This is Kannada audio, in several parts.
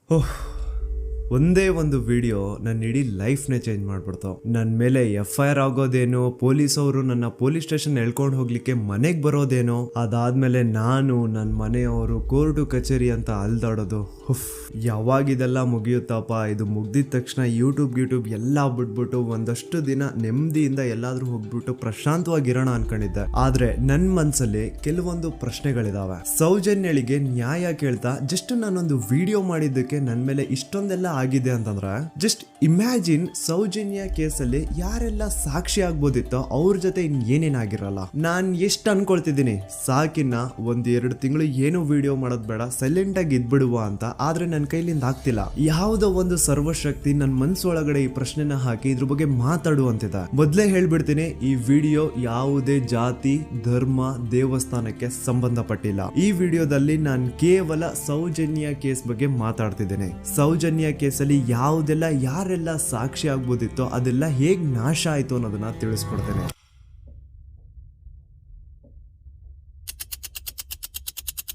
ಓಹ್, ಒಂದೇ ಒಂದು ವಿಡಿಯೋ ನನ್ನ ಇಡೀ ಲೈಫ್ನೇ ಚೇಂಜ್ ಮಾಡ್ಬಿಡ್ತು. ನನ್ನ ಮೇಲೆ FIR ಆಗೋದೇನೋ, ಪೊಲೀಸ್ ಅವರು ನನ್ನ ಪೊಲೀಸ್ ಸ್ಟೇಷನ್ ಎಳ್ಕೊಂಡು ಹೋಗ್ಲಿಕ್ಕೆ ಮನೆಗೆ ಬರೋದೇನೋ, ಅದಾದ್ಮೇಲೆ ನಾನು ನನ್ನ ಮನೆಯವರು ಕೋರ್ಟು ಕಚೇರಿ ಅಂತ ಅಲ್ದಾಡೋದು. ಯಾವಾಗ ಇದೆಲ್ಲ ಮುಗಿಯುತ್ತಪ್ಪ, ಇದು ಮುಗ್ದಿದ ತಕ್ಷಣ ಯೂಟ್ಯೂಬ್ ಎಲ್ಲ ಬಿಟ್ಬಿಟ್ಟು ಒಂದಷ್ಟು ದಿನ ನೆಮ್ಮದಿಯಿಂದ ಎಲ್ಲಾದ್ರೂ ಹೋಗ್ಬಿಟ್ಟು ಪ್ರಶಾಂತವಾಗಿರೋಣ ಅನ್ಕೊಂಡಿದ್ದೆ. ಆದ್ರೆ ನನ್ನ ಮನ್ಸಲ್ಲಿ ಕೆಲವೊಂದು ಪ್ರಶ್ನೆಗಳಿದಾವೆ. ಸೌಜನ್ಯಳಿಗೆ ನ್ಯಾಯ ಕೇಳ್ತಾ ಜಸ್ಟ್ ನಾನೊಂದು ವಿಡಿಯೋ ಮಾಡಿದ್ದಕ್ಕೆ ನನ್ನ ಮೇಲೆ ಇಷ್ಟೊಂದೆಲ್ಲ ಆಗಿದೆ ಅಂತಂದ್ರೆ, ಜಸ್ಟ್ ಇಮ್ಯಾಜಿನ್ ಸೌಜನ್ಯ ಕೇಸಲ್ಲಿ ಯಾರೆಲ್ಲ ಸಾಕ್ಷಿ ಆಗ್ಬೋದಿತ್ತೋ ಅವ್ರ ಜೊತೆ ಏನೇನಾಗಿರಲ್ಲ. ನಾನ್ ಎಷ್ಟು ಅನ್ಕೊಳ್ತಿದ್ದೀನಿ, ಸಾಕಿನ್ನ 1-2 ತಿಂಗಳು ಏನು ವಿಡಿಯೋ ಮಾಡೋದ್ ಬೇಡ, ಸೈಲೆಂಟ್ ಆಗಿ ಇದ್ಬಿಡುವ ಅಂತ. ಆದ್ರೆ ನನ್ನ ಕೈಲಿಂದ ಆಗ್ತಿಲ್ಲ. ಯಾವುದೋ ಒಂದು ಸರ್ವಶಕ್ತಿ ನನ್ನ ಮನ್ಸೊಳಗಡೆ ಈ ಪ್ರಶ್ನೆನ ಹಾಕಿ ಇದ್ರ ಬಗ್ಗೆ ಮಾತಾಡುವಂತಿದೆ. ಮೊದ್ಲೇ ಹೇಳ್ಬಿಡ್ತೀನಿ, ಈ ವಿಡಿಯೋ ಯಾವುದೇ ಜಾತಿ, ಧರ್ಮ, ದೇವಸ್ಥಾನಕ್ಕೆ ಸಂಬಂಧಪಟ್ಟಿಲ್ಲ. ಈ ವಿಡಿಯೋದಲ್ಲಿ ನಾನು ಕೇವಲ ಸೌಜನ್ಯ ಕೇಸ್ ಬಗ್ಗೆ ಮಾತಾಡ್ತಿದ್ದೇನೆ. ಸೌಜನ್ಯ ಕೇಸಲ್ಲಿ ಯಾವುದೆಲ್ಲ ಯಾರೆಲ್ಲ ಸಾಕ್ಷಿ ಆಗ್ಬೋದಿತ್ತೋ ಅದೆಲ್ಲ ಹೇಗ್ ನಾಶ ಆಯ್ತು ಅನ್ನೋದನ್ನ ತಿಳಿಸ್ಕೊಡ್ತೇನೆ.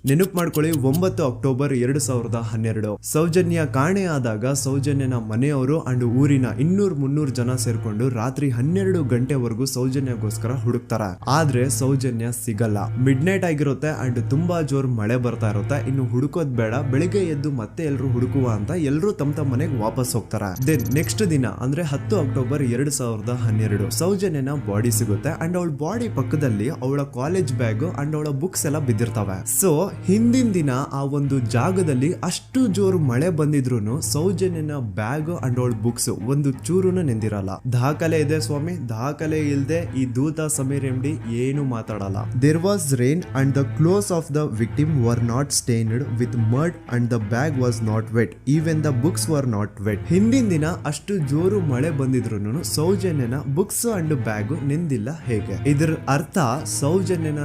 ನೆನಪು ಮಾಡ್ಕೊಳ್ಳಿ, 9 ಅಕ್ಟೋಬರ್ 2012 ಸೌಜನ್ಯ ಕಾಣೆ ಆದಾಗ ಸೌಜನ್ಯನ ಮನೆಯವರು ಅಂಡ್ ಊರಿನ 200-300 ಜನ ಸೇರ್ಕೊಂಡು ರಾತ್ರಿ 12 ಗಂಟೆವರೆಗೂ ಸೌಜನ್ಯಗೋಸ್ಕರ ಹುಡುಕ್ತಾರ. ಆದ್ರೆ ಸೌಜನ್ಯ ಸಿಗಲ್ಲ. ಮಿಡ್ ನೈಟ್ ಆಗಿರುತ್ತೆ ಅಂಡ್ ತುಂಬಾ ಜೋರ್ ಮಳೆ ಬರ್ತಾ ಇರುತ್ತೆ. ಇನ್ನು ಹುಡುಕೋದ್ ಬೇಡ, ಬೆಳಿಗ್ಗೆ ಎದ್ದು ಮತ್ತೆ ಎಲ್ರು ಹುಡುಕುವ ಅಂತ ಎಲ್ರು ತಮ್ಮ ಮನೆಗೆ ವಾಪಸ್ ಹೋಗ್ತಾರ. ದೆನ್ ನೆಕ್ಸ್ಟ್ ದಿನ ಅಂದ್ರೆ 10 ಅಕ್ಟೋಬರ್ 2012 ಸೌಜನ್ಯನ ಬಾಡಿ ಸಿಗುತ್ತೆ ಅಂಡ್ ಅವಳ ಬಾಡಿ ಪಕ್ಕದಲ್ಲಿ ಅವಳ ಕಾಲೇಜ್ ಬ್ಯಾಗ್ ಅಂಡ್ ಅವಳ ಬುಕ್ಸ್ ಎಲ್ಲ ಬಿದ್ದಿರ್ತವೆ. ಸೊ ಹಿಂದಿನ ದಿನ ಆ ಒಂದು ಜಾಗದಲ್ಲಿ ಅಷ್ಟು ಜೋರು ಮಳೆ ಬಂದಿದ್ರು ಸೌಜನ್ಯನ ಬ್ಯಾಗ್ ಅಂಡ್ ಅವಳ ಬುಕ್ಸ್ ಒಂದು ಚೂರುನು ನೆಂದಿರಲ್ಲ. ದಾಖಲೆ ಇದೆ ಸ್ವಾಮಿ, ದಾಖಲೆ ಇಲ್ದೆ ಈ ದೂತ ಸಮೀರ್ MD ಏನು ಮಾತಾಡಲ್ಲ. There was rain and the clothes of the victim were not stained with mud and the bag was not wet, even the books were not wet. ಹಿಂದಿನ ದಿನ ಅಷ್ಟು ಜೋರು ಮಳೆ ಬಂದಿದ್ರು ಸೌಜನ್ಯನ ಬುಕ್ಸ್ ಅಂಡ್ ಬ್ಯಾಗ್ ನೆಂದಿಲ್ಲ. ಹೇಗೆ? ಇದರ ಅರ್ಥ ಸೌಜನ್ಯನ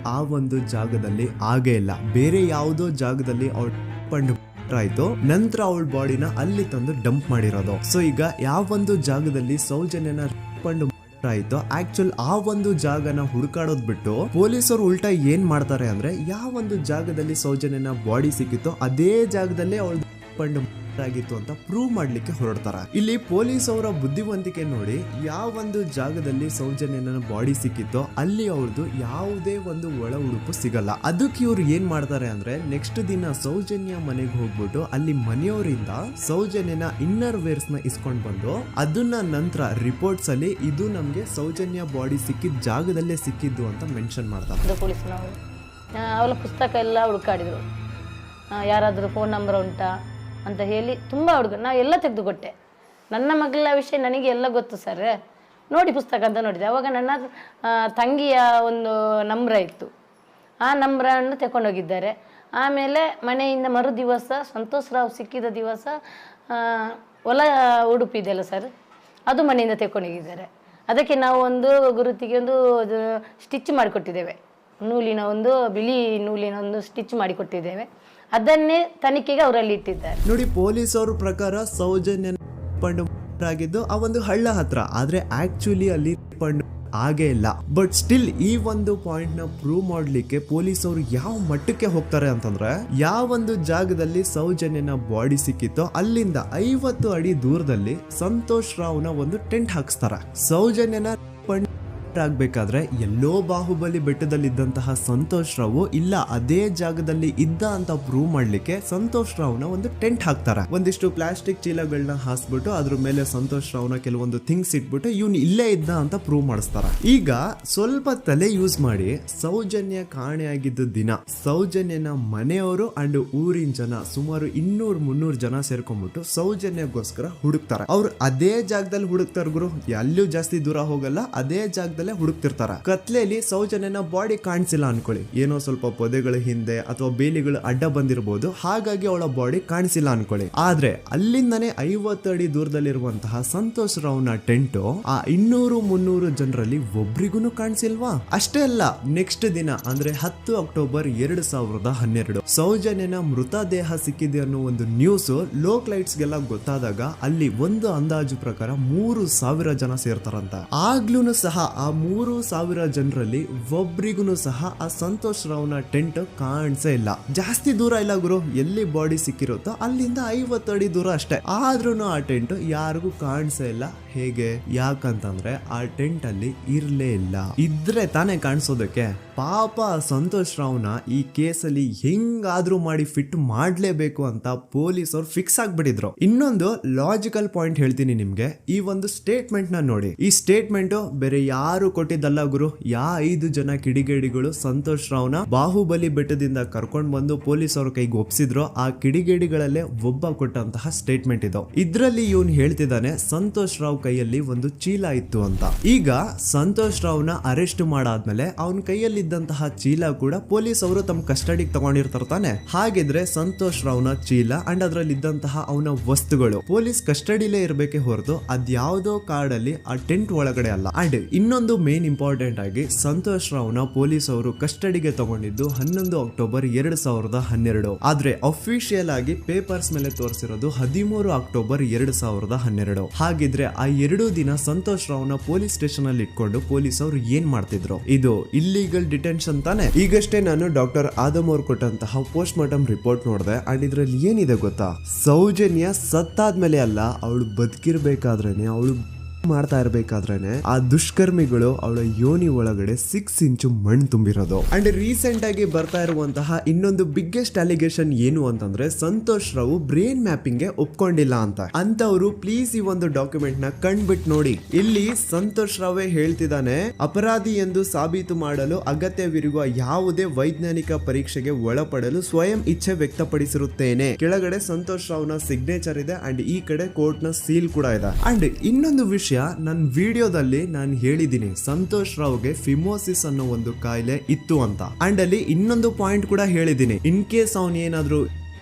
ಆ ಒಂದು ಜಾಗದಲ್ಲಿ ಆಗೇ ಇಲ್ಲ, ಬೇರೆ ಯಾವುದೋ ಜಾಗದಲ್ಲಿ ಅವಳು ಆಯ್ತು. ನಂತರ ಅವಳ ಬಾಡಿನ ಅಲ್ಲಿ ತಂದು ಡಂಪ್ ಮಾಡಿರೋದು. ಸೊ ಈಗ ಯಾವೊಂದು ಜಾಗದಲ್ಲಿ ಸೌಜನ್ಯನ ಆಯ್ತು, ಆಕ್ಚುಲ್ ಆ ಒಂದು ಜಾಗನ ಹುಡುಕಾಡೋದ್ ಬಿಟ್ಟು ಪೊಲೀಸರು ಉಲ್ಟಾ ಏನ್ ಮಾಡ್ತಾರೆ ಅಂದ್ರೆ, ಯಾವೊಂದು ಜಾಗದಲ್ಲಿ ಸೌಜನ್ಯನ ಬಾಡಿ ಸಿಕ್ಕಿತ್ತೋ ಅದೇ ಜಾಗದಲ್ಲೇ ಅವಳು ಆಗಿತ್ತು ಅಂತ ಪ್ರೂವ್ ಮಾಡ್ಲಿಕ್ಕೆ ಹೊರಡ್ತಾರ. ಇಲ್ಲಿ ಪೊಲೀಸ್ ಅವರ ಬುದ್ಧಿವಂತಿಕೆ ನೋಡಿ, ಯಾವೊಂದು ಜಾಗದಲ್ಲಿ ಸೌಜನ್ಯನ ಬಾಡಿ ಸಿಕ್ಕಿತ್ತೋ ಅಲ್ಲಿ ಅವ್ರದ್ದು ಯಾವುದೇ ಒಂದು ಒಳ ಉಡುಪು ಸಿಗಲ್ಲ. ಅದಕ್ಕೆ ಇವ್ರು ಏನ್ ಮಾಡ್ತಾರೆ ಅಂದ್ರೆ, ನೆಕ್ಸ್ಟ್ ದಿನ ಸೌಜನ್ಯ ಮನೆಗೆ ಹೋಗ್ಬಿಟ್ಟು ಅಲ್ಲಿ ಮನೆಯವರಿಂದ ಸೌಜನ್ಯನ ಇನ್ನರ್ ವೇರ್ಸ್ ನ ಇಸ್ಕೊಂಡ್ ಬಂದು ಅದನ್ನ ನಂತರ ರಿಪೋರ್ಟ್ಸ್ ಅಲ್ಲಿ ಇದು ನಮ್ಗೆ ಸೌಜನ್ಯ ಬಾಡಿ ಸಿಕ್ಕಿದ ಜಾಗದಲ್ಲೇ ಸಿಕ್ಕಿದ್ದು ಅಂತ ಮೆನ್ಷನ್ ಮಾಡ್ತಾರೆ. ಪೊಲೀಸ್ನವರು ಅವಳ ಪುಸ್ತಕ ಎಲ್ಲ ಹುಡುಕಾಡಿದ್ರು, ಯಾರಾದ್ರೂ ಫೋನ್ ನಂಬರ್ ಉಂಟಾ ಅಂತ ಹೇಳಿ ತುಂಬ ಹುಡುಗ ನಾ ಎಲ್ಲ ತೆಗೆದುಕೊಟ್ಟೆ. ನನ್ನ ಮಗಳ ವಿಷಯ ನನಗೆ ಎಲ್ಲ ಗೊತ್ತು ಸರ್, ನೋಡಿ ಪುಸ್ತಕ ಅಂತ ನೋಡಿದೆ. ಅವಾಗ ನನ್ನ ತಂಗಿಯ ಒಂದು ನಂಬ್ರ ಇತ್ತು, ಆ ನಂಬ್ರನ್ನು ತಗೊಂಡೋಗಿದ್ದಾರೆ. ಆಮೇಲೆ ಮನೆಯಿಂದ ಮರು ದಿವಸ ಸಂತೋಷ್ ರಾವ್ ಸಿಕ್ಕಿದ ದಿವಸ ಹೊಲ ಉಡುಪು ಇದೆಯಲ್ಲ ಸರ್, ಅದು ಮನೆಯಿಂದ ತಗೊಂಡೋಗಿದ್ದಾರೆ. ಅದಕ್ಕೆ ನಾವು ಒಂದು ಗುರುತಿಗೆ ಒಂದು ಸ್ಟಿಚ್ ಮಾಡಿಕೊಟ್ಟಿದ್ದೇವೆ, ನೂಲಿನ ಒಂದು ಬಿಳಿ ನೂಲಿನ ಒಂದು ಸ್ಟಿಚ್ ಮಾಡಿಕೊಟ್ಟಿದ್ದೇವೆ. ಅದನ್ನೇ ತನಿಖೆಗೆ ಅವರಲ್ಲಿ ಇಟ್ಟಿದ್ದಾರೆ. ನೋಡಿ, ಪೊಲೀಸ್ ಅವ್ರ ಪ್ರಕಾರ ಸೌಜನ್ಯ ಆಗಿದ್ದು ಆ ಒಂದು ಹಳ್ಳ ಹತ್ರ, ಆದ್ರೆ ಆಕ್ಚುಲಿ ಅಲ್ಲಿ ಆಗೇ ಇಲ್ಲ. ಬಟ್ ಸ್ಟಿಲ್ ಈ ಒಂದು ಪಾಯಿಂಟ್ ನ ಪ್ರೂವ್ ಮಾಡ್ಲಿಕ್ಕೆ ಪೊಲೀಸ್ ಅವರು ಯಾವ ಮಟ್ಟಕ್ಕೆ ಹೋಗ್ತಾರೆ ಅಂತಂದ್ರೆ, ಯಾವೊಂದು ಜಾಗದಲ್ಲಿ ಸೌಜನ್ಯನ ಬಾಡಿ ಸಿಕ್ಕಿತ್ತೋ ಅಲ್ಲಿಂದ 50 ಅಡಿ ದೂರದಲ್ಲಿ ಸಂತೋಷ್ ರಾವ್ನ ಒಂದು ಟೆಂಟ್ ಹಾಕ್ಸ್ತಾರ. ಸೌಜನ್ಯನ ಆಗ್ಬೇಕಾದ್ರೆ ಎಲ್ಲೋ ಬಾಹುಬಲಿ ಬೆಟ್ಟದಲ್ಲಿದ್ದಂತಹ ಸಂತೋಷ್ ರಾವ್ ಇಲ್ಲ ಅದೇ ಜಾಗದಲ್ಲಿ ಇದ್ದ ಅಂತ ಪ್ರೂವ್ ಮಾಡ್ಲಿಕ್ಕೆ ಸಂತೋಷ್ ರಾವ್ನ ಒಂದು ಟೆಂಟ್ ಹಾಕ್ತಾರೆ. ಒಂದಿಷ್ಟು ಪ್ಲಾಸ್ಟಿಕ್ ಚೀಲಗಳನ್ನ ಹಾಸ್ಬಿಟ್ಟು ಅದ್ರ ಮೇಲೆ ಸಂತೋಷ್ ರಾವ್ನ ಕೆಲವೊಂದು ಥಿಂಗ್ಸ್ ಇಟ್ಬಿಟ್ಟು ಇವ್ನು ಇಲ್ಲೇ ಇದ್ದ ಅಂತ ಪ್ರೂವ್ ಮಾಡಿಸ್ತಾರ. ಈಗ ಸ್ವಲ್ಪ ತಲೆ ಯೂಸ್ ಮಾಡಿ, ಸೌಜನ್ಯ ಕಾಣೆಯಾಗಿದ್ದ ದಿನ ಸೌಜನ್ಯನ ಮನೆಯವರು ಅಂಡ್ ಊರಿನ ಜನ ಸುಮಾರು 200-300 ಜನ ಸೇರ್ಕೊಂಡ್ಬಿಟ್ಟು ಸೌಜನ್ಯಗೋಸ್ಕರ ಹುಡುಕ್ತಾರ. ಅವ್ರು ಅದೇ ಜಾಗದಲ್ಲಿ ಹುಡುಕ್ತಾರ ಗುರು, ಎಲ್ಲೂ ಜಾಸ್ತಿ ದೂರ ಹೋಗಲ್ಲ, ಅದೇ ಜಾಗದಲ್ಲಿ ಹುಡುಕ್ತಿರ್ತಾರ. ಕತ್ಲೆಯಲ್ಲಿ ಸೌಜನ್ಯನ ಬಾಡಿ ಕಾಣಿಸಿಲ್ಲ ಅನ್ಕೊಳ್ಳಿ, ಏನೋ ಸ್ವಲ್ಪ ಪೊದೆಗಳ ಹಿಂದೆ ಅಥವಾ ಬೇಲಿಗಳು ಅಡ್ಡ ಬಂದಿರಬಹುದು, ಹಾಗಾಗಿ ಅವಳ ಬಾಡಿ ಕಾಣಿಸಿಲ್ಲ ಅನ್ಕೊಳ್ಳಿ. ಆದ್ರೆ ಅಲ್ಲಿಂದನೇ 50 ಅಡಿ ದೂರದಲ್ಲಿರುವಂತಹ ಸಂತೋಷ್ ರಾವ್ನ ಟೆಂಟ್ ಆ 200-300 ಜನರಲ್ಲಿ ಒಬ್ರಿಗೂ ಕಾಣಿಸಿಲ್ವಾ? ಅಷ್ಟೇ ಅಲ್ಲ, ನೆಕ್ಸ್ಟ್ ದಿನ ಅಂದ್ರೆ 10 ಅಕ್ಟೋಬರ್ 2012 ಸೌಜನ್ಯನ ಮೃತದೇಹ ಸಿಕ್ಕಿದೆ ಅನ್ನೋ ಒಂದು ನ್ಯೂಸ್ ಲೋಕ್ ಲೈಟ್ಸ್ ಗೆಲ್ಲ ಗೊತ್ತಾದಾಗ ಅಲ್ಲಿ ಒಂದು ಅಂದಾಜು ಪ್ರಕಾರ 3000 ಜನ ಸೇರ್ತಾರಂತ. ಆಗ್ಲೂ ಸಹ ಆ 3,000 ಜನರಲ್ಲಿ ಒಬ್ರಿಗೂ ಸಹ ಆ ಸಂತೋಷ್ ರಾವ್ನ ಟೆಂಟ್ ಕಾಣಿಸೇ ಇಲ್ಲ. ಜಾಸ್ತಿ ದೂರ ಇಲ್ಲ ಗುರು, ಎಲ್ಲಿ ಬಾಡಿ ಸಿಕ್ಕಿರುತ್ತೋ ಅಲ್ಲಿಂದ 50 ಅಡಿ ದೂರ ಅಷ್ಟೇ. ಆದ್ರೂ ಆ ಟೆಂಟ್ ಯಾರಿಗೂ ಕಾಣಿಸೇ ಇಲ್ಲ. ಹೇಗೆ? ಯಾಕಂತಂದ್ರೆ ಆ ಟೆಂಟ್ ಅಲ್ಲಿ ಇರ್ಲೇ ಇಲ್ಲ. ಇದ್ರೆ ತಾನೇ ಕಾಣಿಸೋದಕ್ಕೆ. ಪಾಪ ಸಂತೋಷ್ ರಾವ್ನ ಈ ಕೇಸಲ್ಲಿ ಹೆಂಗಾದ್ರೂ ಮಾಡಿ ಫಿಟ್ ಮಾಡ್ಲೇಬೇಕು ಅಂತ ಪೊಲೀಸ್ ಅವ್ರು ಫಿಕ್ಸ್ ಆಗ್ಬಿಟ್ಟಿದ್ರು. ಇನ್ನೊಂದು ಲಾಜಿಕಲ್ ಪಾಯಿಂಟ್ ಹೇಳ್ತೀನಿ ನಿಮ್ಗೆ. ಈ ಒಂದು ಸ್ಟೇಟ್ಮೆಂಟ್ ನ ನೋಡಿ. ಈ ಸ್ಟೇಟ್ಮೆಂಟ್ ಬೇರೆ ಯಾರು ಕೊಟ್ಟಿದ್ದಲ್ಲ ಗುರು. 5 ಜನ ಕಿಡಿಗೇಡಿಗಳು ಸಂತೋಷ್ ರಾವ್ನ ಬಾಹುಬಲಿ ಬೆಟ್ಟದಿಂದ ಕರ್ಕೊಂಡ್ ಬಂದು ಪೊಲೀಸ್ ಅವ್ರ ಕೈಗೆ ಒಪ್ಸಿದ್ರು. ಆ ಕಿಡಿಗೇಡಿಗಳಲ್ಲೇ ಒಬ್ಬ ಕೊಟ್ಟಂತಹ ಸ್ಟೇಟ್ಮೆಂಟ್ ಇದು. ಇದ್ರಲ್ಲಿ ಇವನ್ ಹೇಳ್ತಿದ್ದಾನೆ ಸಂತೋಷ್ ರಾವ್ ಕೈಯಲ್ಲಿ ಒಂದು ಚೀಲ ಇತ್ತು ಅಂತ. ಈಗ ಸಂತೋಷ್ ರಾವ್ನ ಅರೆಸ್ಟ್ ಮಾಡಾದ್ಮೇಲೆ ಅವನ ಕೈಯಲ್ಲಿ ಇದ್ದಂತಹ ಚೀಲ ಕೂಡ ಪೊಲೀಸ್ ಅವರು ತಮ್ಮ ಕಸ್ಟಡಿಗೆ ತಗೊಂಡಿರ್ತಾರೆ ತಾನೆ. ಹಾಗಿದ್ರೆ ಸಂತೋಷ್ ರಾವ್ನ ಚೀಲ ಅಂಡ್ ಅದ್ರಲ್ಲಿ ಇದ್ದಂತಹ ಅವನ ವಸ್ತುಗಳು ಪೊಲೀಸ್ ಕಸ್ಟಡಿಲೇ ಇರ್ಬೇಕೆ ಹೊರತು ಅದ್ಯಾವುದೋ ಕಾಡಲ್ಲಿ ಆ ಟೆಂಟ್ ಒಳಗಡೆ ಅಲ್ಲ. ಅಂಡ್ ಇನ್ನೊಂದು ಮೇನ್ ಇಂಪಾರ್ಟೆಂಟ್ ಆಗಿ ಸಂತೋಷ್ ರಾವ್ನ ಪೊಲೀಸ್ ಅವರು ಕಸ್ಟಡಿಗೆ ತಗೊಂಡಿದ್ದು 11 ಅಕ್ಟೋಬರ್ 2012. ಆದ್ರೆ ಅಫಿಷಿಯಲ್ ಆಗಿ ಪೇಪರ್ಸ್ ಮೇಲೆ ತೋರಿಸಿರೋದು 13 ಅಕ್ಟೋಬರ್ 2012. ಹಾಗಿದ್ರೆ ಆ 2 ದಿನ ಸಂತೋಷ್ ರಾವ್ನ ಪೊಲೀಸ್ ಸ್ಟೇಷನ್ ಅಲ್ಲಿ ಇಟ್ಕೊಂಡು ಪೊಲೀಸ್ ಅವರು ಏನ್ ಮಾಡ್ತಿದ್ರು? ಇದು ಇಲ್ಲಿಗಲ್ ಡಿಟೆನ್ಷನ್ ತಾನೆ. ಈಗಷ್ಟೇ ನಾನು ಡಾಕ್ಟರ್ ಆದಮ್ ಅವ್ರು ಕೊಟ್ಟಂತಹ ಪೋಸ್ಟ್ ಮಾರ್ಟಮ್ ರಿಪೋರ್ಟ್ ನೋಡಿದೆ. ಅಂಡ್ ಇದ್ರಲ್ಲಿ ಏನಿದೆ ಗೊತ್ತಾ? ಸೌಜನ್ಯ ಸತ್ತಾದ್ಮೇಲೆ ಅಲ್ಲ, ಅವಳು ಬದುಕಿರ್ಬೇಕಾದ್ರೇನೆ, ಅವಳು ಮಾಡ್ತಾ ಇರ್ಬೇಕಾದ್ರೇನೆ ಆ ದುಷ್ಕರ್ಮಿಗಳು ಅವಳ ಯೋನಿ ಒಳಗಡೆ 6 ಇಂಚು ಮಣ್ಣು ತುಂಬಿರೋದು. ಅಂಡ್ ರೀಸೆಂಟ್ ಆಗಿ ಬರ್ತಾ ಇರುವಂತಹ ಇನ್ನೊಂದು ಬಿಗ್ಗೆಸ್ಟ್ ಅಲಿಗೇಷನ್ ಏನು ಅಂತಂದ್ರೆ ಸಂತೋಷ್ ರಾವ್ ಬ್ರೇನ್ ಮ್ಯಾಪಿಂಗ್ ಗೆ ಒಪ್ಕೊಂಡಿಲ್ಲ ಅಂತ. ಅಂತವ್ರು ಪ್ಲೀಸ್ ಈ ಒಂದು ಡಾಕ್ಯುಮೆಂಟ್ ನ ಕಂಡ್ಬಿಟ್ಟು ನೋಡಿ. ಇಲ್ಲಿ ಸಂತೋಷ್ ರಾವೇ ಹೇಳ್ತಿದ್ದಾನೆ, ಅಪರಾಧಿ ಎಂದು ಸಾಬೀತು ಮಾಡಲು ಅಗತ್ಯವಿರುವ ಯಾವುದೇ ವೈಜ್ಞಾನಿಕ ಪರೀಕ್ಷೆಗೆ ಒಳಪಡಲು ಸ್ವಯಂ ಇಚ್ಛೆ ವ್ಯಕ್ತಪಡಿಸಿರುತ್ತೇನೆ. ಕೆಳಗಡೆ ಸಂತೋಷ್ ರಾವ್ನ ಸಿಗ್ನೇಚರ್ ಇದೆ ಅಂಡ್ ಈ ಕಡೆ ಕೋರ್ಟ್ ನ ಸೀಲ್ ಕೂಡ ಇದೆ. ಅಂಡ್ ಇನ್ನೊಂದು ವಿಷಯ, ನನ್ನ ವಿಡಿಯೋದಲ್ಲಿ ನಾನು ಹೇಳಿದ್ದೀನಿ ಸಂತೋಷ್ ರಾವ್ಗೆ ಫಿಮೋಸಿಸ್ ಅನ್ನೋ ಒಂದು ಕಾಯಿಲೆ ಇತ್ತು ಅಂತ. ಅಂಡ್ ಅಲ್ಲಿ ಇನ್ನೊಂದು ಪಾಯಿಂಟ್ ಕೂಡ ಹೇಳಿದ್ದೀನಿ, ಇನ್ ಕೇಸ್ ಅವನ್ ಏನಾದ್ರು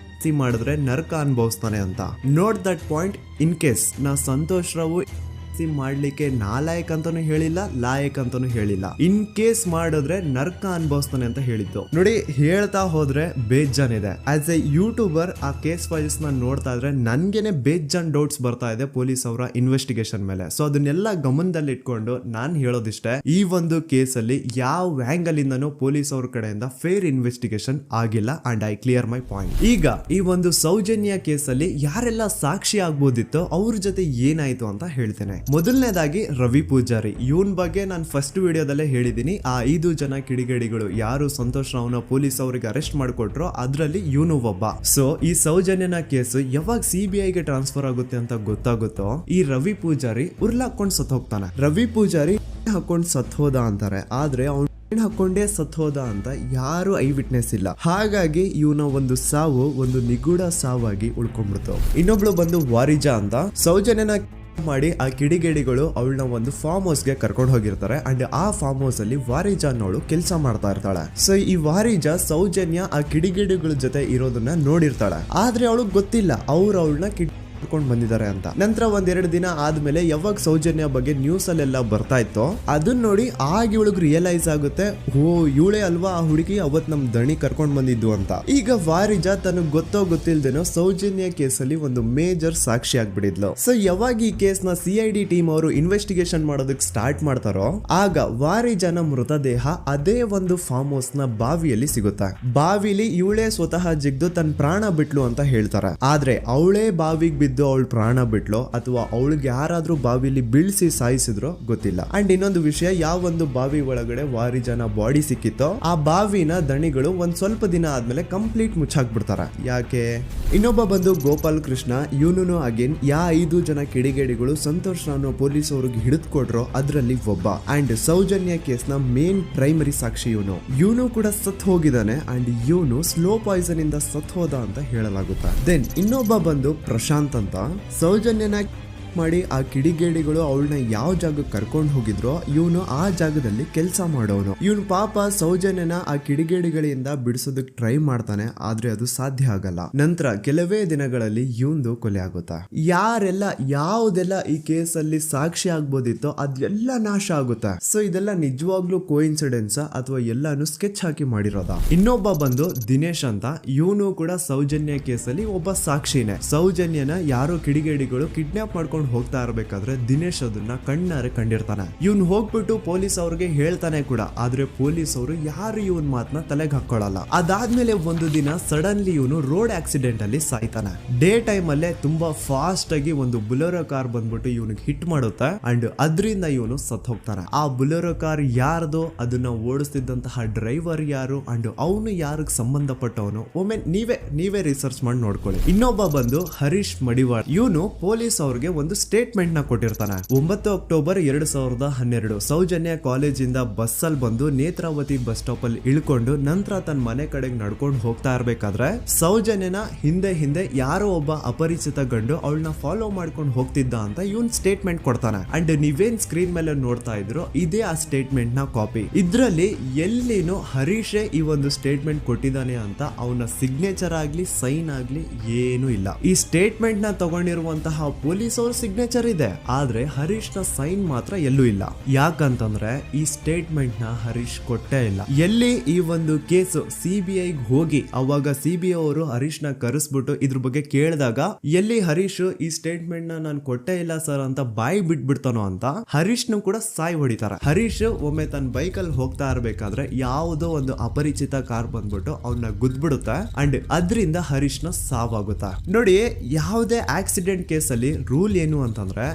ಮಾಡಿದ್ರೆ ನರಕ ಅನುಭವಿಸ್ತಾನೆ ಅಂತ. Note that point. In case ನಾ ಸಂತೋಷ್ ರಾವ್ ಮಾಡ್ಲಿಕ್ಕೆ ನಾಲಾಯಕ್ ಅಂತಾನು ಹೇಳಿಲ್ಲ, ಲಾಯಕ್ ಅಂತಾನು ಹೇಳಿಲ್ಲ. ಇನ್ ಕೇಸ್ ಮಾಡಿದ್ರೆ ನರ್ಕ ಅನುಭವಿಸ್ತಾನೆ ಅಂತ ಹೇಳಿದ್ದು. ನೋಡಿ, ಹೇಳ್ತಾ ಹೋದ್ರೆ ಬೇಜಾನ್ ಇದೆ. ಆಸ್ ಎ ಯೂಟ್ಯೂಬರ್ ಆ ಕೇಸ್ ಫೈಲ್ಸ್ ನ ನೋಡ್ತಾ ಇದ್ರೆ ನನ್ಗೆನೆ ಬೇಜಾನ್ ಡೌಟ್ಸ್ ಬರ್ತಾ ಇದೆ ಪೊಲೀಸ್ ಅವರ ಇನ್ವೆಸ್ಟಿಗೇಷನ್ ಮೇಲೆ. ಸೊ ಅದನ್ನೆಲ್ಲ ಗಮನದಲ್ಲಿ ಇಟ್ಕೊಂಡು ನಾನ್ ಹೇಳೋದಿಷ್ಟೇ, ಈ ಒಂದು ಕೇಸ್ ಅಲ್ಲಿ ಯಾವ ಆಂಗಲ್ ಇಂದನೂ ಪೊಲೀಸ್ ಅವ್ರ ಕಡೆಯಿಂದ ಫೇರ್ ಇನ್ವೆಸ್ಟಿಗೇಷನ್ ಆಗಿಲ್ಲ. And I clear my point. ಈಗ ಈ ಒಂದು ಸೌಜನ್ಯ ಕೇಸ್ ಅಲ್ಲಿ ಯಾರೆಲ್ಲ ಸಾಕ್ಷಿ ಆಗ್ಬೋದಿತ್ತು, ಅವ್ರ ಜೊತೆ ಏನಾಯ್ತು ಅಂತ ಹೇಳ್ತೇನೆ. ಮೊದಲನೇದಾಗಿ ರವಿ ಪೂಜಾರಿ. ಇವನ್ ಬಗ್ಗೆ ನಾನು ಫಸ್ಟ್ ವಿಡಿಯೋದಲ್ಲೇ ಹೇಳಿದೀನಿ. ಆ 5 ಜನ ಕಿಡಿಗೇಡಿಗಳು ಯಾರು ಸಂತೋಷ್ ರಾವ್ನ ಪೊಲೀಸ್ ಅವರಿಗೆ ಅರೆಸ್ಟ್ ಮಾಡಿಕೊಟ್ರು ಅದ್ರಲ್ಲಿ ಇವನು ಒಬ್ಬ. ಸೊ ಈ ಸೌಜನ್ಯನ ಕೇಸ್ ಯಾವಾಗ CBI ಗೆ ಟ್ರಾನ್ಸ್ಫರ್ ಆಗುತ್ತೆ ಅಂತ ಗೊತ್ತಾಗುತ್ತೋ, ಈ ರವಿ ಪೂಜಾರಿ ಉರ್ಲಾಕೊಂಡು ಸತ್ ಹೋಗ್ತಾನೆ. ರವಿ ಪೂಜಾರಿ ಹಾಕೊಂಡು ಸತ್ ಹೋದ ಅಂತಾರೆ, ಆದ್ರೆ ಅವ್ನು ಹಾಕೊಂಡೇ ಸತ್ ಹೋದ ಅಂತ ಯಾರು ಐ ವಿಟ್ನೆಸ್ ಇಲ್ಲ. ಹಾಗಾಗಿ ಇವನ ಒಂದು ಸಾವು ಒಂದು ನಿಗೂಢ ಸಾವಾಗಿ ಉಳ್ಕೊಂಡ್ಬಿಡ್ತು. ಇನ್ನೊಬ್ಳು ಬಂದು ವಾರಿಜಾ ಅಂತ. ಸೌಜನ್ಯನ ಮಾಡಿ ಆ ಕಿಡಿಗೇಡಿಗಳು ಅವಳನ್ನ ಒಂದು ಫಾರ್ಮ್ ಹೌಸ್ ಗೆ ಕರ್ಕೊಂಡು ಹೋಗಿರ್ತಾರೆ. ಅಂಡ್ ಆ ಫಾರ್ಮ್ ಹೌಸ್ ಅಲ್ಲಿ ವಾರಿಜಾ ಅನ್ನೋಳು ಕೆಲಸ ಮಾಡ್ತಾ ಇರ್ತಾಳೆ. ಸೊ ಈ ವಾರಿಜಾ ಸೌಜನ್ಯ ಆ ಕಿಡಿಗೇಡಿಗಳ ಜೊತೆ ಇರೋದನ್ನ ನೋಡಿರ್ತಾಳೆ, ಆದ್ರೆ ಅವಳಿಗೆ ಗೊತ್ತಿಲ್ಲ ಅವ್ರು ಅವಳನ್ನ ಕೊಂಡು ಬಂದಿದ್ದಾರೆ ಅಂತ. ನಂತರ 1-2 ದಿನ ಆದ್ಮೇಲೆ ಯಾವಾಗ ಸೌಜನ್ಯ ಬಗ್ಗೆ ನ್ಯೂಸ್ ಅಲ್ಲೆಲ್ಲ ಬರ್ತಾ ಇತ್ತು ಅದನ್ನ ನೋಡಿ ಆಗ ಇವಳಿಗೆ ರಿಯಲೈಸ್ ಆಗುತ್ತೆ, ಓ ಇವಳೇ ಅಲ್ವಾ ಆ ಹುಡುಗಿ ಅವತ್ ನಮ್ ದಣಿ ಕರ್ಕೊಂಡ್ ಬಂದಿದ್ದು ಅಂತ. ಈಗ ವಾರಿಜಾ ತನಗ್ ಗೊತ್ತೋ ಗೊತ್ತಿಲ್ದೇನೋ ಸೌಜನ್ಯ ಕೇಸಲ್ಲಿ ಒಂದು ಮೇಜರ್ ಸಾಕ್ಷಿ ಆಗ್ಬಿಡಿದ್ಲು. ಸೊ ಯಾವಾಗ ಈ ಕೇಸ್ ನ CID ಟೀಮ್ ಅವರು ಇನ್ವೆಸ್ಟಿಗೇಷನ್ ಮಾಡೋದಕ್ಕೆ ಸ್ಟಾರ್ಟ್ ಮಾಡ್ತಾರೋ ಆಗ ವಾರಿಜಾನ ಮೃತದೇಹ ಅದೇ ಒಂದು ಫಾರ್ಮ್ ಹೌಸ್ ನ ಬಾವಿಯಲ್ಲಿ ಸಿಗುತ್ತೆ. ಬಾವಿಲಿ ಇವಳೇ ಸ್ವತಃ ಜಿಗ್ದು ತನ್ನ ಪ್ರಾಣ ಬಿಟ್ಲು ಅಂತ ಹೇಳ್ತಾರೆ. ಆದ್ರೆ ಅವಳೇ ಬಾವಿಗೆ ಬಿದ್ದು ಅವಳು ಪ್ರಾಣ ಬಿಟ್ಲು ಅಥವಾ ಅವಳಿಗೆ ಯಾರಾದ್ರೂ ಬಾವಿಲಿ ಬೀಳ್ಸಿ ಸಾಯಿಸಿದ್ರು ಗೊತ್ತಿಲ್ಲ. ಅಂಡ್ ಇನ್ನೊಂದು ವಿಷಯ, ಯಾವ ಒಂದು ಬಾವಿ ಒಳಗಡೆ ವಾರಿಜಾನ ಬಾಡಿ ಸಿಕ್ಕಿತ್ತೋ ಆ ಬಾವಿನ ದಣಿಗಳು ಒಂದ್ ಸ್ವಲ್ಪ ದಿನ ಆದ್ಮೇಲೆ ಕಂಪ್ಲೀಟ್ ಮುಚ್ಚಾಕ್ಬಿಡ್ತಾರೆ. ಯಾಕೆ? ಇನ್ನೊಬ್ಬ ಬಂದು ಗೋಪಾಲ್ ಕೃಷ್ಣ. ಇವನು ಅಗೇನ್ 5 ಜನ ಕಿಡಿಗೇಡಿಗಳು ಸಂತೋಷ್ ರಾವ್ನ ಪೊಲೀಸ್ ಅವ್ರಿಗೆ ಹಿಡಿದು ಕೊಟ್ರು ಅದ್ರಲ್ಲಿ ಒಬ್ಬ. ಅಂಡ್ ಸೌಜನ್ಯ ಕೇಸ್ ನ ಮೇನ್ ಪ್ರೈಮರಿ ಸಾಕ್ಷಿ ಇವನು ಕೂಡ ಸತ್ ಹೋಗಿದ್ದಾನೆ. ಅಂಡ್ ಇವನು ಸ್ಲೋ ಪಾಯ್ಸನ್ ಇಂದ ಸತ್ ಹೋದ ಅಂತ ಹೇಳಲಾಗುತ್ತೆ. ದೆನ್ ಇನ್ನೊಬ್ಬ ಬಂದು ಪ್ರಶಾಂತ್ ಅಂತ. ಸೌಜನ್ಯನ ಮಾಡಿ ಆ ಕಿಡಿಗೇಡಿಗಳು ಅವಳನ್ನ ಯಾವ ಜಾಗಕ್ಕೆ ಕರ್ಕೊಂಡು ಹೋಗಿದ್ರೋ ಇವನು ಆ ಜಾಗದಲ್ಲಿ ಕೆಲಸ ಮಾಡೋನು. ಇವನು ಪಾಪ ಸೌಜನ್ಯನ ಆ ಕಿಡಿಗೇಡಿಗಳಿಂದ ಬಿಡಿಸೋದಕ್ಕೆ ಟ್ರೈ ಮಾಡ್ತಾನೆ, ಆದ್ರೆ ಅದು ಸಾಧ್ಯ ಆಗಲ್ಲ. ನಂತರ ಕೆಲವೇ ದಿನಗಳಲ್ಲಿ ಇವಂದು ಕೊಲೆ ಆಗುತ್ತಾ. ಯಾರೆಲ್ಲ ಯಾವುದೆಲ್ಲ ಈ ಕೇಸಲ್ಲಿ ಸಾಕ್ಷಿ ಆಗ್ಬೋದಿತ್ತೋ ಅದೆಲ್ಲ ನಾಶ ಆಗುತ್ತೆ. ಸೊ ಇದೆಲ್ಲ ನಿಜವಾಗ್ಲೂ ಕೋಇನ್ಸಿಡೆನ್ಸ್ ಅಥವಾ ಎಲ್ಲಾನು ಸ್ಕೆಚ್ ಹಾಕಿ ಮಾಡಿರೋದ. ಇನ್ನೊಬ್ಬ ಬಂದು ದಿನೇಶ್ ಅಂತ. ಇವನು ಕೂಡ ಸೌಜನ್ಯ ಕೇಸಲ್ಲಿ ಒಬ್ಬ ಸಾಕ್ಷಿನೇ. ಸೌಜನ್ಯನ ಯಾರೋ ಕಿಡಿಗೇಡಿಗಳು ಕಿಡ್ನಾಪ್ ಮಾಡ್ಕೊಂಡು ಮಾಡ್ಕೊಂಡು ಹೋಗ್ತಾ ಇರ್ಬೇಕಾದ್ರೆ ದಿನೇಶ್ ಅದನ್ನ ಕಣ್ಣಾರೆ ಕಂಡಿರ್ತಾನೆ. ಇವನ್ ಹೋಗ್ಬಿಟ್ಟು ಪೊಲೀಸ್ ಅವ್ರಿಗೆ ಹೇಳ್ತಾನೆ ಕೂಡ, ಆದ್ರೆ ಪೊಲೀಸ್ ಅವರು ಯಾರು ಇವನ್ ಮಾತನ್ನ ತಲೆಗೆ ಹಾಕೊಳ್ಳಲ್ಲ. ಅದಾದ್ಮೇಲೆ ಒಂದು ದಿನ ಸಡನ್ಲಿ ಇವನು ರೋಡ್ ಆಕ್ಸಿಡೆಂಟ್ ಅಲ್ಲಿ ಸಾಯ್ತಾನೆ. ಡೇ ಟೈಮ್ ಅಲ್ಲೇ ತುಂಬಾ ಫಾಸ್ಟ್ ಆಗಿ ಒಂದು ಬುಲೆರೋ ಕಾರ್ ಬಂದ್ಬಿಟ್ಟು ಇವನಿಗೆ ಹಿಟ್ ಮಾಡುತ್ತೆ ಅಂಡ್ ಅದರಿಂದ ಇವನು ಸತ್ ಹೋಗ್ತಾನೆ. ಆ ಬುಲೆರೋ ಕಾರ್ ಯಾರ್ದು, ಅದನ್ನ ಓಡಿಸ್ತಿದ್ದಂತಹ ಡ್ರೈವರ್ ಯಾರು ಅಂಡ್ ಅವನು ಯಾರಿಗೆ ಸಂಬಂಧಪಟ್ಟವನು, ಒಮ್ಮೆ ನೀವೇ ರಿಸರ್ಚ್ ಮಾಡಿ ನೋಡ್ಕೊಳ್ಳಿ. ಇನ್ನೊಬ್ಬ ಬಂದು ಹರೀಶ್ ಮಡಿವಾಳ್. ಇವನು ಪೊಲೀಸ್ ಅವ್ರಿಗೆ ಒಂದು ಸ್ಟೇಟ್ಮೆಂಟ್ ನ ಕೊಟ್ಟಿರ್ತಾನೆ. 9 ಅಕ್ಟೋಬರ್ 2012 ಸೌಜನ್ಯ ಕಾಲೇಜಿಂದ ಬಸ್ ಅಲ್ಲಿ ಬಂದು ನೇತ್ರಾವತಿ ಬಸ್ ಸ್ಟಾಪ್ ಅಲ್ಲಿ ಇಳ್ಕೊಂಡು ನಂತರ ತನ್ನ ಮನೆ ಕಡೆಗೆ ನಡ್ಕೊಂಡು ಹೋಗ್ತಾ ಇರ್ಬೇಕಾದ್ರೆ ಸೌಜನ್ಯನ ಹಿಂದೆ ಯಾರೋ ಒಬ್ಬ ಅಪರಿಚಿತ ಗಂಡು ಅವಳನ್ನ ಫಾಲೋ ಮಾಡ್ಕೊಂಡು ಹೋಗ್ತಿದ್ದ ಅಂತ ಇವನ್ ಸ್ಟೇಟ್ಮೆಂಟ್ ಕೊಡ್ತಾನೆ. ಅಂಡ್ ನೀವೇನ್ ಸ್ಕ್ರೀನ್ ಮೇಲೆ ನೋಡ್ತಾ ಇದ್ರು ಇದೇ ಆ ಸ್ಟೇಟ್ಮೆಂಟ್ ನ ಕಾಪಿ. ಇದ್ರಲ್ಲಿ ಎಲ್ಲಿನೂ ಹರೀಶೇ ಈ ಒಂದು ಸ್ಟೇಟ್ಮೆಂಟ್ ಕೊಟ್ಟಿದ್ದಾನೆ ಅಂತ ಅವನ ಸಿಗ್ನೇಚರ್ ಆಗ್ಲಿ ಸೈನ್ ಆಗ್ಲಿ ಏನೂ ಇಲ್ಲ. ಈ ಸ್ಟೇಟ್ಮೆಂಟ್ ನ ತಗೊಂಡಿರುವಂತಹ ಪೊಲೀಸ್ ಅವ್ರ ಸಿಗ್ನೇಚರ್ ಇದೆ, ಆದ್ರೆ ಹರೀಶ್ ನ ಸೈನ್ ಮಾತ್ರ ಎಲ್ಲೂ ಇಲ್ಲ. ಯಾಕಂತಂದ್ರೆ ಈ ಸ್ಟೇಟ್ಮೆಂಟ್ ನ ಹರೀಶ್ ಕೊಟ್ಟೇ ಇಲ್ಲ. ಎಲ್ಲಿ ಈ ಒಂದು ಕೇಸ್ CBI ಹೋಗಿ ಅವಾಗ CBI ಅವರು ಹರೀಶ್ ನ ಕರೆಸ್ಬಿಟ್ಟು ಇದ್ರ ಬಗ್ಗೆ ಕೇಳಿದಾಗ ಎಲ್ಲಿ ಹರೀಶ್ ಈ ಸ್ಟೇಟ್ಮೆಂಟ್ ನ ನಾನು ಕೊಟ್ಟೇ ಇಲ್ಲ ಸರ್ ಅಂತ ಬಾಯಿ ಬಿಟ್ಬಿಡ್ತಾನೋ ಅಂತ ಹರೀಶ್ ನು ಕೂಡ ಸಾಯ್ ಹೊಡಿತಾರೆ. ಹರೀಶ್ ಒಮ್ಮೆ ತನ್ನ ಬೈಕ್ ಅಲ್ಲಿ ಹೋಗ್ತಾ ಇರ್ಬೇಕಾದ್ರೆ ಯಾವುದೋ ಒಂದು ಅಪರಿಚಿತ ಕಾರ್ ಬಂದ್ಬಿಟ್ಟು ಅವನ್ನ ಗುದ್ಬಿಡುತ್ತೆ ಅಂಡ್ ಅದರಿಂದ ಹರೀಶ್ ನ ಸಾವಾಗುತ್ತೆ. ನೋಡಿ, ಯಾವುದೇ ಆಕ್ಸಿಡೆಂಟ್ ಕೇಸ್ ಅಲ್ಲಿ ರೂಲ್ ಏನು ಅಂತಂದ್ರೆ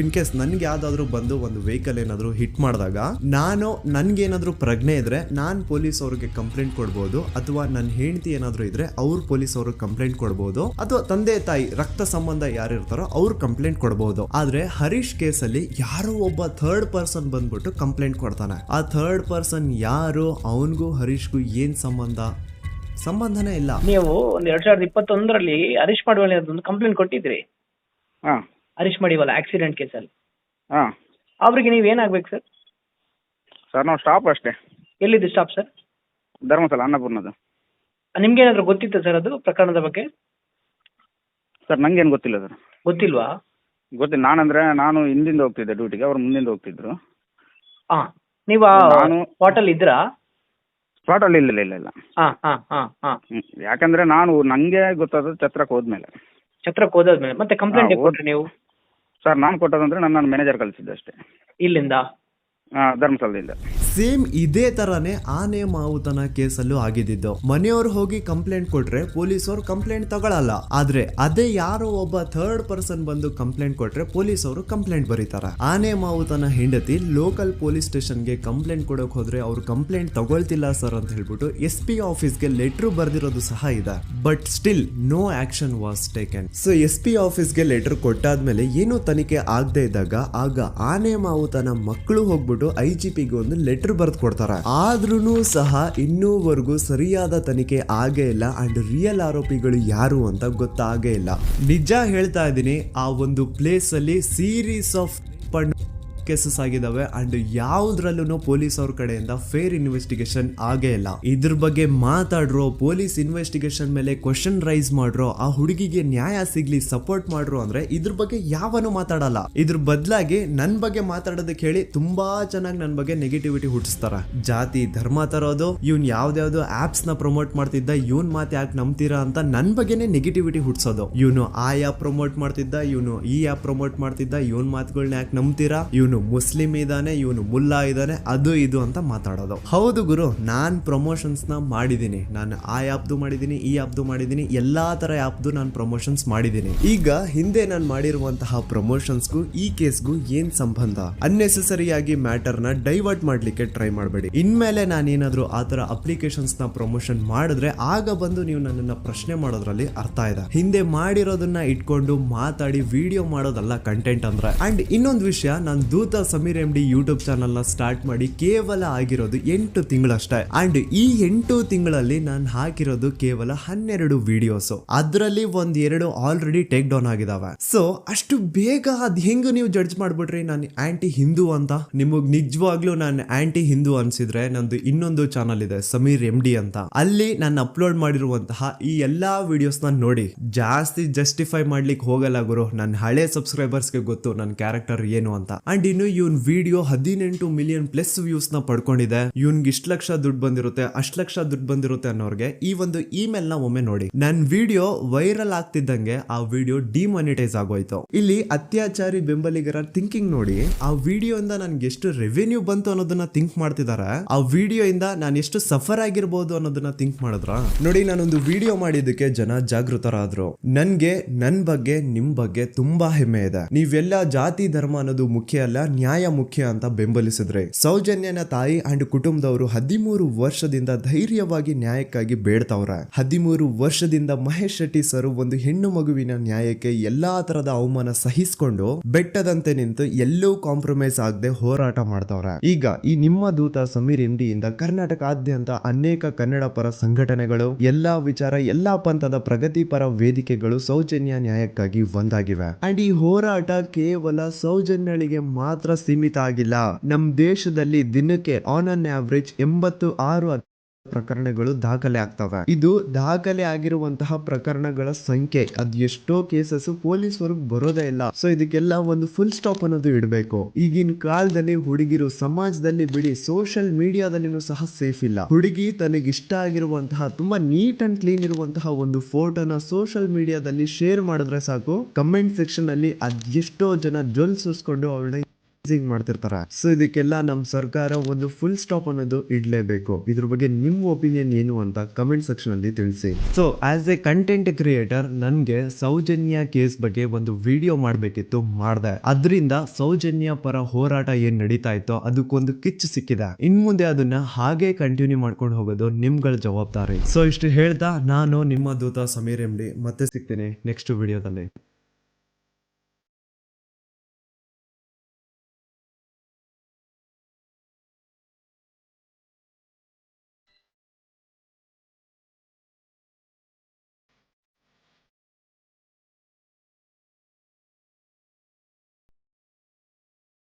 ಇನ್ ಕೇಸ್ ನನ್ಗೆ ಯಾವ್ದಾದ್ರು ಬಂದು ಒಂದು ವೆಹಿಕಲ್ ಏನಾದ್ರು ಹಿಟ್ ಮಾಡಿದಾಗ ನನ್ಗೇನಾದ್ರು ಪ್ರಜ್ಞೆ ಇದ್ರೆ ನಾನ್ ಪೊಲೀಸ್ ಅವ್ರಿಗೆ ಕಂಪ್ಲೇಂಟ್ ಕೊಡ್ಬೋದು, ಅಥವಾ ನನ್ನ ಹೆಂಡತಿ ಏನಾದ್ರು ಇದ್ರೆ ಅವ್ರು ಪೊಲೀಸ್ ಅವ್ರಿಗೆ ಕಂಪ್ಲೇಂಟ್ ಕೊಡ್ಬೋದು, ಅಥವಾ ತಂದೆ ತಾಯಿ ರಕ್ತ ಸಂಬಂಧ ಯಾರಿರ್ತಾರೋ ಅವ್ರು ಕಂಪ್ಲೇಂಟ್ ಕೊಡ್ಬೋದು. ಆದ್ರೆ ಹರೀಶ್ ಕೇಸ್ ಅಲ್ಲಿ ಯಾರೋ ಒಬ್ಬ ಥರ್ಡ್ ಪರ್ಸನ್ ಬಂದ್ಬಿಟ್ಟು ಕಂಪ್ಲೇಂಟ್ ಕೊಡ್ತಾನೆ. ಆ ಥರ್ಡ್ ಪರ್ಸನ್ ಯಾರು, ಅವನ್ಗೂ ಹರೀಶ್ಗೂ ಏನ್ ಸಂಬಂಧನೇ ಇಲ್ಲ. ನೀವು 2021 ಹರೀಶ್ ಮಡಿವಾಳ ಒಂದು ಕಂಪ್ಲೇಂಟ್ ಕೊಟ್ಟಿದ್ರಿ. ಹರೀಶ್ ಮಡಿವಾಳ ಆಕ್ಸಿಡೆಂಟ್ ಕೇಸಲ್ಲಿ. ಅವ್ರಿಗೆ ನೀವ್ ಏನಾಗ್ಬೇಕು ಸರ್? ಸರ್ ನಾವು ಸ್ಟಾಪ್ ಅಷ್ಟೇ. ಎಲ್ಲಿದ್ದು ಸ್ಟಾಪ್ ಸರ್? ಧರ್ಮಸ್ಥಳ ಅನ್ನಪೂರ್ಣದು. ನಿಮ್ಗೆ ಏನಾದ್ರು ಗೊತ್ತಿತ್ತ ಸರ್ ಅದು ಪ್ರಕರಣದ ಬಗ್ಗೆ? ಸರ್ ನಂಗೇನು ಗೊತ್ತಿಲ್ಲ ಸರ್. ಗೊತ್ತಿಲ್ವಾ? ಗೊತ್ತಿಲ್ಲ. ನಾನು ಹಿಂದಿಂದ ಹೋಗ್ತಿದ್ದೆ ಡ್ಯೂಟಿಗೆ, ಅವ್ರು ಮುಂದಿಂದ ಹೋಗ್ತಿದ್ರು. ನೀವು ನಾನು ಸ್ಪಾಟಲ್ಲಿ ಇದ್ರಾ? ಸ್ಪಾಟಲ್ಲಿ ಇಲ್ಲ. ಯಾಕಂದ್ರೆ ನಂಗೆ ಗೊತ್ತಾದ ಛತ್ರಕ್ಕೆ ಹೋದ್ಮೇಲೆ ಮತ್ತೆ ಕಂಪ್ಲೇಂಟ್ ಕೊಟ್ರಿ ನೀವು? ಸರ್ ನಾನು ಕೊಟ್ಟದಂದ್ರೆ ನನ್ನ ಮ್ಯಾನೇಜರ್ ಕಳಿಸಿದ್ದೆ ಅಷ್ಟೇ. ಇಲ್ಲಿಂದ? ಧರ್ಮಸ್ಥಳದಿಂದ. ಸೇಮ್ ಇದೇ ತರಾನೇ ಆನೆ ಮಾವುತನ ಕೇಸಲ್ಲೂ ಆಗಿದ್ದು. ಮನೆಯವ್ರು ಹೋಗಿ ಕಂಪ್ಲೇಂಟ್ ಕೊಟ್ರೆ ಪೊಲೀಸರು ಕಂಪ್ಲೇಂಟ್ ತಗೊಳಲ್ಲ, ಆದ್ರೆ ಅದೇ ಯಾರೋ ಒಬ್ಬ ಥರ್ಡ್ ಪರ್ಸನ್ ಬಂದು ಕಂಪ್ಲೇಂಟ್ ಕೊಟ್ರೆ ಪೊಲೀಸ್ ಅವರು ಕಂಪ್ಲೇಂಟ್ ಬರೀತಾರೆ. ಆನೆ ಮಾವುತನ ಹೆಂಡತಿ ಲೋಕಲ್ ಪೊಲೀಸ್ ಸ್ಟೇಷನ್ಗೆ ಕಂಪ್ಲೇಂಟ್ ಕೊಡಕ್ ಹೋದ್ರೆ ಅವ್ರು ಕಂಪ್ಲೇಂಟ್ ತಗೊಳ್ತಿಲ್ಲ ಸರ್ ಅಂತ ಹೇಳ್ಬಿಟ್ಟು SP ಆಫೀಸ್ಗೆ ಲೆಟರ್ ಬರ್ದಿರೋದು ಸಹ ಇದೆ. But still no action was taken. So SP ಆಫೀಸ್ಗೆ ಲೆಟರ್ ಕೊಟ್ಟಾದ್ಮೇಲೆ ಏನು ತನಿಖೆ ಆಗದೆ ಇದ್ದಾಗ ಆಗ ಆನೆ ಮಾವುತನ ಮಕ್ಕಳು ಹೋಗ್ಬಿಟ್ಟು IGPಗೆ ಒಂದು ಲೆಟರ್ ಬರ್ದು ಕೊಡ್ತಾರೆ. ಆದ್ರೂ ಸಹ ಇನ್ನೂವರೆಗೂ ಸರಿಯಾದ ತನಿಖೆ ಆಗೇ ಇಲ್ಲ ಅಂಡ್ ರಿಯಲ್ ಆರೋಪಿಗಳು ಯಾರು ಅಂತ ಗೊತ್ತಾಗೇ ಇಲ್ಲ. ನಿಜ ಹೇಳ್ತಾ ಇದ್ದೀನಿ, ಆ ಒಂದು ಪ್ಲೇಸ್ ಅಲ್ಲಿ ಸೀರೀಸ್ ಆಫ್ ಕೇಸಸ್ ಆಗಿದಾವೆ ಅಂಡ್ ಯಾವ್ದ್ರಲ್ಲೂ ಪೊಲೀಸ್ ಅವ್ರ ಕಡೆಯಿಂದ ಫೇರ್ ಇನ್ವೆಸ್ಟಿಗೇಷನ್ ಆಗೇ ಇಲ್ಲ. ಇದ್ರ ಬಗ್ಗೆ ಮಾತಾಡ್ರೋ, ಪೊಲೀಸ್ ಇನ್ವೆಸ್ಟಿಗೇಷನ್ ಮೇಲೆ ಕ್ವಶನ್ ರೈಸ್ ಮಾಡ್ರೋ, ಆ ಹುಡುಗಿಗೆ ನ್ಯಾಯ ಸಿಗ್ಲಿ ಸಪೋರ್ಟ್ ಮಾಡ್ರೋ ಅಂದ್ರೆ ಇದ್ರ ಬಗ್ಗೆ ಯಾವನು ಮಾತಾಡಲ್ಲ. ಇದ್ರ ಬದಲಾಗಿ ನನ್ ಬಗ್ಗೆ ಮಾತಾಡೋದಕ್ಕೆ ಹೇಳಿ ತುಂಬಾ ಚೆನ್ನಾಗಿ ನನ್ ಬಗ್ಗೆ ನೆಗೆಟಿವಿಟಿ ಹುಟ್ಟಿಸ್ತಾರ. ಜಾತಿ ಧರ್ಮ ತರೋದು, ಇವ್ನ್ ಯಾವ್ದಾವ್ದು ಆಪ್ಸ್ ನ ಪ್ರಮೋಟ್ ಮಾಡ್ತಿದ್ದ, ಇವನ್ ಮಾತು ಯಾಕೆ ನಂಬ್ತೀರಾ ಅಂತ ನನ್ ಬಗ್ಗೆನೆ ನೆಗೆಟಿವಿಟಿ ಹುಟ್ಟಿಸೋದು. ಇವನು ಆ ಆ್ಯಪ್ ಪ್ರಮೋಟ್ ಮಾಡ್ತಿದ್ದ, ಇವನು ಈ ಆ್ಯಪ್ ಪ್ರಮೋಟ್ ಮಾಡ್ತಿದ್ದ, ಇವನ್ ಮಾತುಗಳನ್ನ ಯಾಕೆ ನಂಬ್ತೀರಾ, ಇವನು ಮುಸ್ಲಿಂ ಇದಾನೆ, ಇವನು ಮುಲ್ಲಾ ಇದಾನೆ, ಅದು ಇದು ಅಂತ ಮಾತಾಡೋದು. ಹೌದು ಗುರು, ನಾನ್ ಪ್ರಮೋಷನ್ಸ್ ನ ಮಾಡಿದೀನಿ. ನಾನು ಆ ಆ್ಯಪ್ದು ಮಾಡಿದೀನಿ, ಈ ಆ್ಯಪ್ದು ಮಾಡಿದೀನಿ, ಎಲ್ಲಾ ತರ ಆ್ಯಪ್ದು ನಾನು ಪ್ರಮೋಷನ್ಸ್ ಮಾಡಿದೀನಿ. ಈಗ ಹಿಂದೆ ನಾನು ಮಾಡಿರುವಂತಹ ಪ್ರಮೋಷನ್ಸ್ಗೂ ಈ ಕೇಸ್ಗೂ ಏನ್ ಸಂಬಂಧ? ಅನ್ನೆಸೆಸರಿ ಆಗಿ ಮ್ಯಾಟರ್ ನ ಡೈವರ್ಟ್ ಮಾಡ್ಲಿಕ್ಕೆ ಟ್ರೈ ಮಾಡಬೇಡಿ. ಇನ್ಮೇಲೆ ನಾನೇನಾದ್ರೂ ಆ ತರ ಅಪ್ಲಿಕೇಶನ್ಸ್ ನ ಪ್ರಮೋಷನ್ ಮಾಡಿದ್ರೆ ಆಗ ಬಂದು ನೀವು ನನ್ನನ್ನ ಪ್ರಶ್ನೆ ಮಾಡೋದ್ರಲ್ಲಿ ಅರ್ಥ ಇದೆ. ಹಿಂದೆ ಮಾಡಿರೋದನ್ನ ಇಟ್ಕೊಂಡು ಮಾತಾಡಿ ವಿಡಿಯೋ ಮಾಡೋದಲ್ಲ ಕಂಟೆಂಟ್ ಅಂದ್ರೆ. ಅಂಡ್ ಇನ್ನೊಂದು ವಿಷಯ, ನಾನು ದೂತ ಸಮೀರ್ MD ಯೂಟ್ಯೂಬ್ ಚಾನಲ್ ನ ಸ್ಟಾರ್ಟ್ ಮಾಡಿ ಕೇವಲ ಆಗಿರೋದು 8 ತಿಂಗಳಷ್ಟೇ. ಅಂಡ್ ಈ 8 ತಿಂಗಳಲ್ಲಿ ನಾನು ಹಾಕಿರೋದು ಕೇವಲ 12 ವಿಡಿಯೋಸ್. ಅದರಲ್ಲಿ 1-2 ಆಲ್ರೆಡಿ ಟೇಕ್ ಡೌನ್ ಆಗಿದಾವೆ. ಸೊ ಅಷ್ಟು ಬೇಗ ಅದ್ ಹೆಂಗ್ ನೀವು ಜಡ್ಜ್ ಮಾಡ್ಬಿಟ್ರಿ ನಾನು ಆಂಟಿ ಹಿಂದೂ ಅಂತ? ನಿಮಗ್ ನಿಜವಾಗ್ಲೂ ನಾನು ಆಂಟಿ ಹಿಂದೂ ಅನ್ಸಿದ್ರೆ ನಂದು ಇನ್ನೊಂದು ಚಾನಲ್ ಇದೆ ಸಮೀರ್ MD ಅಂತ. ಅಲ್ಲಿ ನಾನು ಅಪ್ಲೋಡ್ ಮಾಡಿರುವಂತಹ ಈ ಎಲ್ಲಾ ವಿಡಿಯೋಸ್ ನ ನೋಡಿ. ಜಾಸ್ತಿ ಜಸ್ಟಿಫೈ ಮಾಡ್ಲಿಕ್ಕೆ ಹೋಗಲ್ಲ ಗುರು, ನನ್ನ ಹಳೆ ಸಬ್ಸ್ಕ್ರೈಬರ್ಸ್ಗೆ ಗೊತ್ತು ನನ್ನ ಕ್ಯಾರೆಕ್ಟರ್ ಏನು ಅಂತ. ಅಂಡ್ ಇನ್ನು ಇವನ್ ವಿಡಿಯೋ 18 ಮಿಲಿಯನ್ ಪ್ಲಸ್ ವ್ಯೂಸ್ ನ ಪಡ್ಕೊಂಡಿದೆ. ಇವನ್ಗೆ ಇಷ್ಟ ಲಕ್ಷ ದುಡ್ಡು ಬಂದಿರುತ್ತೆ, ಅಷ್ಟ್ ಲಕ್ಷ ದುಡ್ಡು ಬಂದಿರುತ್ತೆ ಅನ್ನೋರ್ಗೆ ಈ ಒಂದು ಇಮೇಲ್ ನ ಒಮ್ಮೆ ನೋಡಿ. ನನ್ ವಿಡಿಯೋ ವೈರಲ್ ಆಗ್ತಿದ್ದಂಗೆ ಆ ವಿಡಿಯೋ ಡಿಮಾನಿಟೈಸ್ ಆಗೋಯ್ತು. ಇಲ್ಲಿ ಅತ್ಯಾಚಾರಿ ಬೆಂಬಲಿಗರ ಥಿಂಕಿಂಗ್ ನೋಡಿ. ಆ ವಿಡಿಯೋ ಇಂದ ನನ್ಗೆ ಎಷ್ಟು ರೆವೆನ್ಯೂ ಬಂತು ಅನ್ನೋದನ್ನ ಥಿಂಕ್ ಮಾಡ್ತಿದ್ದಾರೆ. ಆ ವಿಡಿಯೋ ಇಂದ ನಾನು ಎಷ್ಟು ಸಫರ್ ಆಗಿರ್ಬೋದು ಅನ್ನೋದನ್ನ ಥಿಂಕ್ ಮಾಡಿದ್ರ ನೋಡಿ. ನಾನೊಂದು ವಿಡಿಯೋ ಮಾಡಿದ್ದಕ್ಕೆ ಜನ ಜಾಗೃತರಾದ್ರು. ನನ್ಗೆ ನನ್ ಬಗ್ಗೆ ನಿಮ್ ಬಗ್ಗೆ ತುಂಬಾ ಹೆಮ್ಮೆ ಇದೆ. ನೀವೆಲ್ಲ ಜಾತಿ ಧರ್ಮ ಅನ್ನೋದು ಮುಖ್ಯ ಅಲ್ಲ, ನ್ಯಾಯ ಮುಖ್ಯ ಅಂತ ಬೆಂಬಲಿಸಿದ್ರೆ. ಸೌಜನ್ಯನ ತಾಯಿ ಅಂಡ್ ಕುಟುಂಬದವರು 13 ವರ್ಷದಿಂದ ಧೈರ್ಯವಾಗಿ ನ್ಯಾಯಕ್ಕಾಗಿ ಬೇಡ್ತಾವ್ರೆ. 13 ವರ್ಷದಿಂದ ಮಹೇಶ್ ಶೆಟ್ಟಿ ಸರ್ ಒಂದು ಹೆಣ್ಣು ಮಗುವಿನ ನ್ಯಾಯಕ್ಕೆ ಎಲ್ಲಾ ತರದ ಅವಮಾನ ಸಹಿಸಿಕೊಂಡು ಬೆಟ್ಟದಂತೆ ನಿಂತು ಎಲ್ಲೂ ಕಾಂಪ್ರಮೈಸ್ ಆಗದೆ ಹೋರಾಟ ಮಾಡ್ತಾವ್ರೆ. ಈಗ ಈ ನಿಮ್ಮ ದೂತ ಸಮೀರ್ ಇಂಡಿಯಿಂದ ಕರ್ನಾಟಕಾದ್ಯಂತ ಅನೇಕ ಕನ್ನಡ ಪರ ಸಂಘಟನೆಗಳು, ಎಲ್ಲಾ ವಿಚಾರ, ಎಲ್ಲಾ ಪಂಥದ ಪ್ರಗತಿಪರ ವೇದಿಕೆಗಳು ಸೌಜನ್ಯ ನ್ಯಾಯಕ್ಕಾಗಿ ಒಂದಾಗಿವೆ. ಅಂಡ್ ಈ ಹೋರಾಟ ಕೇವಲ ಸೌಜನ್ಯಳಿಗೆ ಮಾತ್ರ ಸೀಮಿತ ಆಗಿಲ್ಲ. ನಮ್ ದೇಶದಲ್ಲಿ ದಿನಕ್ಕೆ ಆನ್ ಅನ್ ಆವರೇಜ್ 86 ಪ್ರಕರಣಗಳು ದಾಖಲೆ ಆಗ್ತವೆ. ಇದು ದಾಖಲೆ ಆಗಿರುವಂತಹ ಪ್ರಕರಣಗಳ ಸಂಖ್ಯೆ. ಅದ್ ಎಷ್ಟೋ ಕೇಸಸ್ ಪೊಲೀಸ್ ವರ್ಗ ಬರೋದೇ ಇಲ್ಲ. ಸೊ ಇದಕ್ಕೆಲ್ಲ ಒಂದು ಫುಲ್ ಸ್ಟಾಪ್ ಅನ್ನೋದು ಇಡಬೇಕು. ಈಗಿನ ಕಾಲದಲ್ಲಿ ಹುಡುಗಿರು ಸಮಾಜದಲ್ಲಿ ಬಿಡಿ, ಸೋಷಿಯಲ್ ಮೀಡಿಯಾದಲ್ಲಿನೂ ಸಹ ಸೇಫ್ ಇಲ್ಲ. ಹುಡುಗಿ ತನಗಿಷ್ಟ ಆಗಿರುವಂತಹ ತುಂಬಾ ನೀಟ್ ಅಂಡ್ ಕ್ಲೀನ್ ಇರುವಂತಹ ಒಂದು ಫೋಟೋನ ಸೋಷಿಯಲ್ ಮೀಡಿಯಾದಲ್ಲಿ ಶೇರ್ ಮಾಡಿದ್ರೆ ಸಾಕು, ಕಮೆಂಟ್ ಸೆಕ್ಷನ್ ಅಲ್ಲಿ ಅದೆಷ್ಟೋ ಜನ ಜೊಲ್ ಸುಸ್ಕೊಂಡು ಅವಳನ್ನ ಮಾಡ್ತಿರ್ತಾರೆ. ಸೊ ಇದಕ್ಕೆಲ್ಲ ನಮ್ ಸರ್ಕಾರ ಒಂದು ಫುಲ್ ಸ್ಟಾಪ್ ಅನ್ನೋದು ಇಡ್ಲೇಬೇಕು. ಇದ್ರ ಬಗ್ಗೆ ನಿಮ್ ಒಪಿನಿಯನ್ ಏನು ಅಂತ ಕಮೆಂಟ್ ಸೆಕ್ಷನ್ ಅಲ್ಲಿ ತಿಳಿಸಿ. So as A content creator ನನ್ಗೆ ಸೌಜನ್ಯ ಕೇಸ್ ಬಗ್ಗೆ ಒಂದು ವಿಡಿಯೋ ಮಾಡ್ಬೇಕಿತ್ತು, ಮಾಡ್ದೆ. ಅದರಿಂದ ಸೌಜನ್ಯ ಪರ ಹೋರಾಟ ಏನ್ ನಡೀತಾ ಇತ್ತೋ ಅದಕ್ಕೊಂದು ಕಿಚ್ಚು ಸಿಕ್ಕಿದೆ. ಇನ್ ಮುಂದೆ ಅದನ್ನ ಹಾಗೆ ಕಂಟಿನ್ಯೂ ಮಾಡ್ಕೊಂಡು ಹೋಗೋದು ನಿಮ್ಗಳ ಜವಾಬ್ದಾರಿ. ಸೊ ಇಷ್ಟು ಹೇಳ್ತಾ ನಾನು ನಿಮ್ಮ ದೂತ ಸಮೀರ್ MD ಮತ್ತೆ ಸಿಗ್ತೀನಿ ನೆಕ್ಸ್ಟ್ ವಿಡಿಯೋದಲ್ಲಿ.